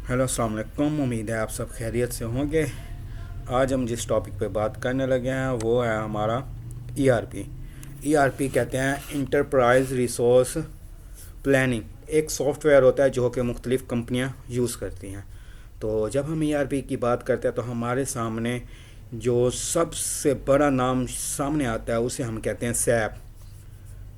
Hello अस्सलाम वालेकुम। उम्मीद है आप सब खैरियत से होंगे। आज हम जिस टॉपिक पे बात करने लगे हैं वो है हमारा ईआरपी। ईआरपी कहते हैं इंटरप्राइज रिसोर्स प्लानिंग। एक सॉफ्टवेयर होता है जो कि मुख्तलिफ़ कंपनियां यूज़ करती हैं। तो जब हम ईआरपी की बात करते हैं तो हमारे सामने जो सबसे बड़ा नाम सामने आता है उसे हम कहते हैं सैप।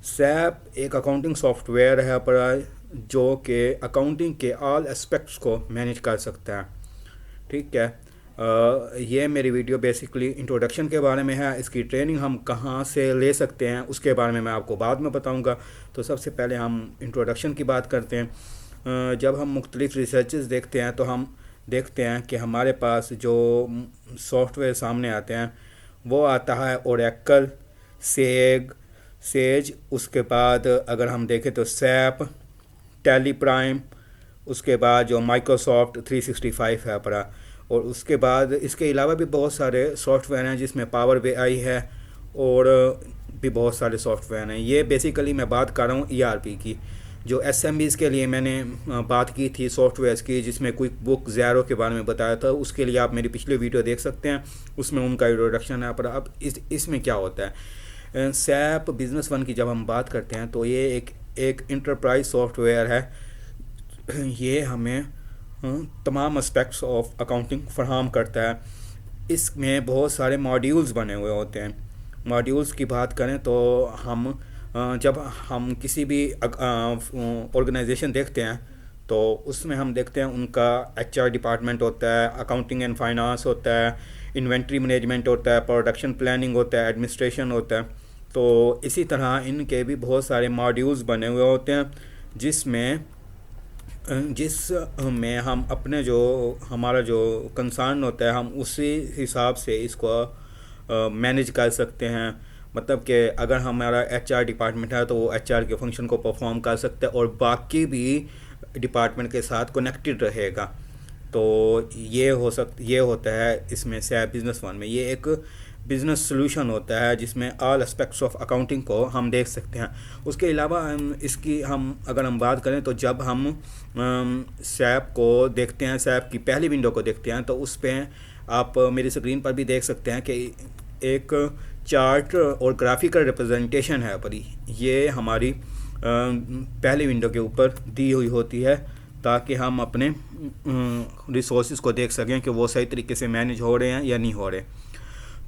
सैप एक अकाउंटिंग सॉफ्टवेयर है पर जो कि अकाउंटिंग के ऑल एस्पेक्ट्स को मैनेज कर सकता है। ठीक है। ये मेरी वीडियो बेसिकली इंट्रोडक्शन के बारे में है। इसकी ट्रेनिंग हम कहाँ से ले सकते हैं उसके बारे में मैं आपको बाद में बताऊंगा। तो सबसे पहले हम इंट्रोडक्शन की बात करते हैं। जब हम मुख्तलिफ रिसर्चेस देखते हैं तो हम देखते हैं कि हमारे पास जो सॉफ्टवेयर सामने आते हैं वो आता है ओरेकल, सेज, उसके बाद अगर हम देखें तो सैप, टैली प्राइम, उसके बाद जो माइक्रोसॉफ्ट 365 है पड़ा, और उसके बाद इसके अलावा भी बहुत सारे सॉफ्टवेयर हैं जिसमें पावर बीआई है और भी बहुत सारे सॉफ्टवेयर हैं। ये बेसिकली मैं बात कर रहा हूँ ईआरपी की। जो एसएमबीज़ के लिए मैंने बात की थी सॉफ्टवेयर्स की, जिसमें क्विक बुक ज़ेरो के बारे में बताया था, उसके लिए आप मेरी पिछली वीडियो देख सकते हैं, उसमें उनका इंट्रोडक्शन है। पर अब इसमें क्या होता है, सैप बिजनेस वन की जब हम बात करते हैं तो ये एक इंटरप्राइज सॉफ्टवेयर है। ये हमें तमाम एस्पेक्ट्स ऑफ अकाउंटिंग फराहम करता है। इसमें बहुत सारे मॉड्यूल्स बने हुए होते हैं। मॉड्यूल्स की बात करें तो हम जब हम किसी भी ऑर्गेनाइजेशन देखते हैं तो उसमें हम देखते हैं उनका एचआर डिपार्टमेंट होता है, अकाउंटिंग एंड फाइनेंस होता है, इन्वेंट्री मैनेजमेंट होता है, प्रोडक्शन प्लानिंग होता है, एडमिनिस्ट्रेशन होता है। तो इसी तरह इनके भी बहुत सारे मॉड्यूल्स बने हुए होते हैं जिसमें हम अपने जो हमारा जो कंसर्न होता है हम उसी हिसाब से इसको मैनेज कर सकते हैं। मतलब कि अगर हमारा एचआर डिपार्टमेंट है तो वो एचआर के फंक्शन को परफॉर्म कर सकता है और बाकी भी डिपार्टमेंट के साथ कनेक्टेड रहेगा। तो ये होता है इसमें सैप बिजनेस वन में। ये एक बिजनेस सोल्यूशन होता है जिसमें ऑल एस्पेक्ट्स ऑफ अकाउंटिंग को हम देख सकते हैं। उसके अलावा अगर हम बात करें तो जब हम सैप को देखते हैं, सैप की पहली विंडो को देखते हैं, तो उस पर आप मेरी स्क्रीन पर भी देख सकते हैं कि एक चार्ट और ग्राफिकल रिप्रेजेंटेशन है पर ये हमारी पहली विंडो के ऊपर दी हुई होती है ताकि हम अपने रिसोर्सेज को देख सकें कि वो सही तरीके से मैनेज हो रहे हैं या नहीं हो रहे।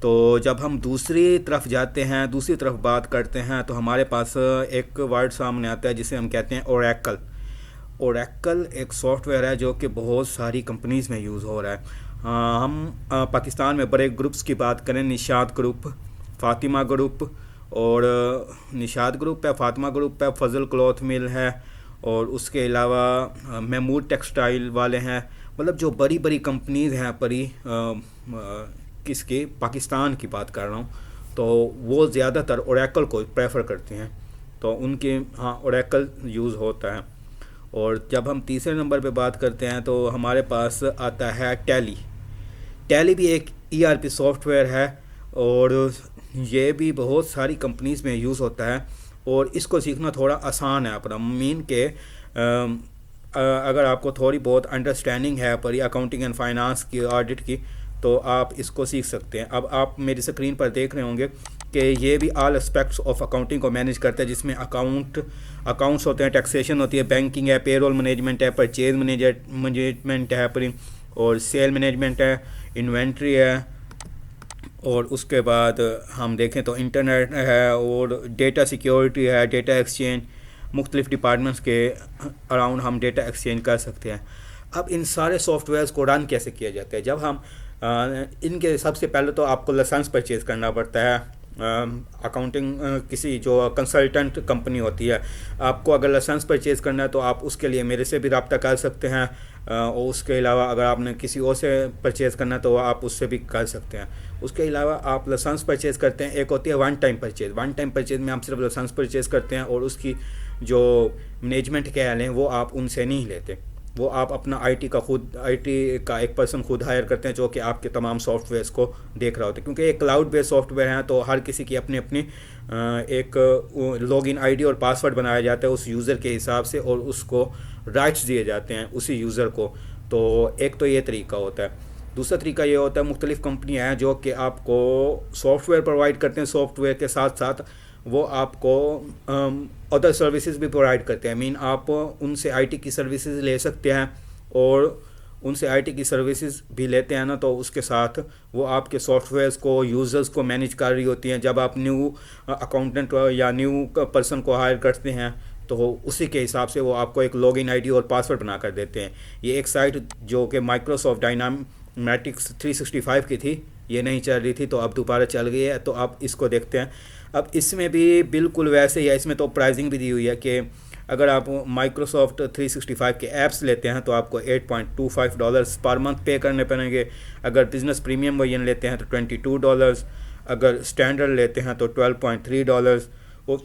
तो जब हम दूसरी तरफ जाते हैं, दूसरी तरफ बात करते हैं, तो हमारे पास एक वर्ड सामने आता है जिसे हम कहते हैं ओरेकल। ओरेकल एक सॉफ्टवेयर है जो कि बहुत सारी कंपनीज़ में यूज़ हो रहा है। हम पाकिस्तान में बड़े ग्रुप्स की बात करें, निशात ग्रुप, फातिमा ग्रुप, और निशात ग्रुप है, फातिमा ग्रुप है, फजल क्लॉथ मिल है, और उसके अलावा महमूद टेक्सटाइल वाले हैं। मतलब जो बड़ी बड़ी कंपनीज़ हैं किसके, पाकिस्तान की बात कर रहा हूँ, तो वो ज़्यादातर ओरेकल को प्रेफर करते हैं। तो उनके ओरेकल यूज़ होता है। और जब हम तीसरे नंबर पे बात करते हैं तो हमारे पास आता है टैली। टैली भी एक ईआरपी सॉफ्टवेयर है और ये भी बहुत सारी कंपनीज़ में यूज़ होता है और इसको सीखना थोड़ा आसान है। पर मीन के अगर आपको थोड़ी बहुत अंडरस्टैंडिंग है पर अकाउंटिंग एंड फाइनेंस की, ऑडिट की, तो आप इसको सीख सकते हैं। अब आप मेरी स्क्रीन पर देख रहे होंगे कि ये भी ऑल एस्पेक्ट्स ऑफ अकाउंटिंग को मैनेज करता है, जिसमें अकाउंट्स होते हैं, टैक्सेशन होती है, बैंकिंग है, पेरोल मैनेजमेंट है, परचेज मैनेजमेंट है, और सेल मैनेजमेंट है, इन्वेंट्री है, और उसके बाद हम देखें तो इंटरनेट है, और डेटा सिक्योरिटी है, डेटा एक्सचेंज, मुख्तलिफ डिपार्टमेंट्स के अराउंड हम डेटा एक्सचेंज कर सकते हैं। अब इन सारे सॉफ्टवेयर्स को रन कैसे किया जाता है? जब हम इनके सबसे पहले तो आपको लाइसेंस परचेज़ करना पड़ता है। अकाउंटिंग किसी जो कंसल्टेंट कंपनी होती है, आपको अगर लाइसेंस परचेज़ करना है तो आप उसके लिए मेरे से भी रब्ता कर सकते हैं, और उसके अलावा अगर आपने किसी और से परचेज़ करना है तो आप उससे भी कर सकते हैं। उसके अलावा आप लाइसेंस परचेज़ करते हैं, एक होती है one time purchase. One time purchase में आप सिर्फ लाइसेंस परचेज़ करते हैं और उसकी जो मैनेजमेंट के लें वो आप उनसे नहीं लेते। वो आप अपना आईटी का एक पर्सन खुद हायर करते हैं जो कि आपके तमाम सॉफ्टवेयर्स को देख रहा होता है। क्योंकि एक क्लाउड बेस्ड सॉफ्टवेयर है तो हर किसी की अपनी अपनी एक लॉगिन आईडी और पासवर्ड बनाया जाता है उस यूज़र के हिसाब से, और उसको राइट्स दिए जाते हैं उसी यूज़र को। तो एक तो ये तरीका होता है। दूसरा तरीका ये होता है, मुख्तलिफ़ कंपनियाँ हैं जो कि आपको सॉफ्टवेयर प्रोवाइड करते हैं, सॉफ्टवेयर के साथ साथ वो आपको अदर सर्विसेज भी प्रोवाइड करते हैं। मीन आप उनसे आईटी की सर्विसेज ले सकते हैं, और उनसे आईटी की सर्विसेज भी लेते हैं ना, तो उसके साथ वो आपके सॉफ्टवेयर्स को, यूज़र्स को मैनेज कर रही होती हैं। जब आप न्यू अकाउंटेंट या न्यू पर्सन को हायर करते हैं तो उसी के हिसाब से वो आपको एक लॉगिन आईडी और पासवर्ड बना कर देते हैं। ये एक साइट जो कि माइक्रोसॉफ्ट डायनामेटिक्स 365 की थी, ये नहीं चल रही थी, तो अब दोबारा चल गई है, तो आप इसको देखते हैं। अब इसमें भी बिल्कुल वैसे ही है, इसमें तो प्राइसिंग भी दी हुई है कि अगर आप माइक्रोसॉफ्ट 365 के ऐप्स लेते हैं तो आपको $8.25 पर मंथ पे करने पड़ेंगे। अगर बिज़नेस प्रीमियम वर्जन लेते हैं तो $22, अगर स्टैंडर्ड लेते हैं तो $12.3, और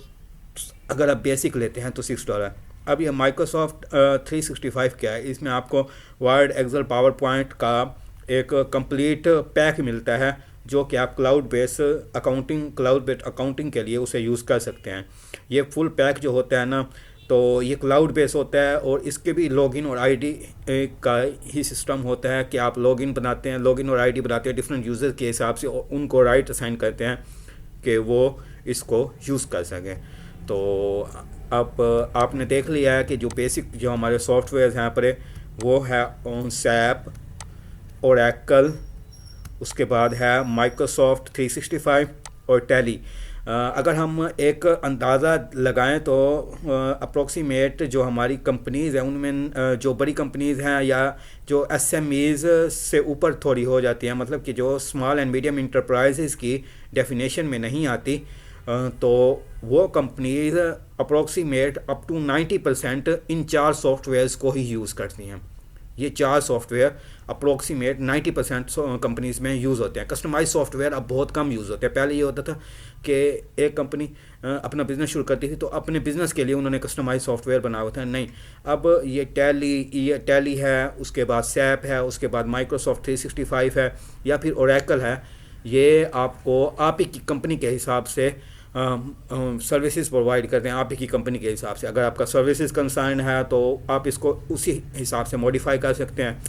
अगर आप बेसिक लेते हैं तो $6। अब ये माइक्रोसॉफ्ट 365 क्या है, इसमें आपको वर्ड, एक्सेल, पावर पॉइंट का एक कंप्लीट पैक मिलता है, जो कि आप क्लाउड बेस्ड अकाउंटिंग के लिए उसे यूज़ कर सकते हैं। ये फुल पैक जो होता है ना, तो ये क्लाउड बेस होता है, और इसके भी लॉगिन और आईडी का ही सिस्टम होता है कि आप लॉगिन और आईडी बनाते हैं डिफरेंट यूज़र के हिसाब से, और उनको राइट असाइन करते हैं कि वो इसको यूज़ कर सकें। तो अब आपने देख लिया है कि जो बेसिक जो हमारे सॉफ्टवेयर यहाँ पर है वो है सैप, ओरेकल, उसके बाद है माइक्रोसॉफ्ट 365 और टैली। अगर हम एक अंदाज़ा लगाएं तो अप्रोक्सीमेट जो हमारी कंपनीज़ हैं उनमें जो बड़ी कंपनीज़ हैं या जो एसएमईज़ से ऊपर थोड़ी हो जाती हैं, मतलब कि जो स्मॉल एंड मीडियम इंटरप्राइजेज़ की डेफिनेशन में नहीं आती, तो वो companies approximate up to 90% in 4 softwares को ही यूज़ करती हैं। ये 4 सॉफ्टवेयर अप्रोक्सीमेट 90% कंपनीज़ में यूज़ होते हैं। कस्टमाइज सॉफ्टवेयर अब बहुत कम यूज़ होते हैं। पहले ये होता था कि एक कंपनी अपना बिज़नेस शुरू करती थी तो अपने बिज़नेस के लिए उन्होंने कस्टमाइज सॉफ्टवेयर बनाया होता है। नहीं, अब ये टैली है, उसके बाद सैप है, उसके बाद माइक्रोसॉफ्ट 365 है, या फिर ओरेकल है। ये आपको आप ही की कंपनी के हिसाब से सर्विसेज प्रोवाइड करते हैं, आप ही की कंपनी के हिसाब से। अगर आपका सर्विसेज कंसर्न है तो आप इसको उसी हिसाब से मॉडिफाई कर सकते हैं।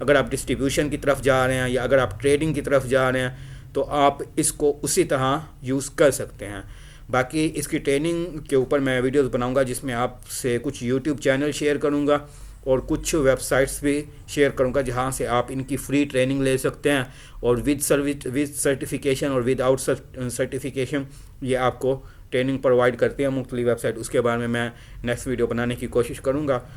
अगर आप डिस्ट्रीब्यूशन की तरफ जा रहे हैं या अगर आप ट्रेडिंग की तरफ जा रहे हैं तो आप इसको उसी तरह यूज़ कर सकते हैं। बाकी इसकी ट्रेनिंग के ऊपर मैं वीडियोस बनाऊंगा, जिसमें आपसे कुछ यूट्यूब चैनल शेयर करूंगा और कुछ वेबसाइट्स भी शेयर करूंगा जहां से आप इनकी फ्री ट्रेनिंग ले सकते हैं, और विद सर्टिफिकेशन और विदाउट सर्टिफिकेशन ये आपको ट्रेनिंग प्रोवाइड करती है मुख्तलिफ वेबसाइट। उसके बारे में मैं नेक्स्ट वीडियो बनाने की कोशिश करूंगा।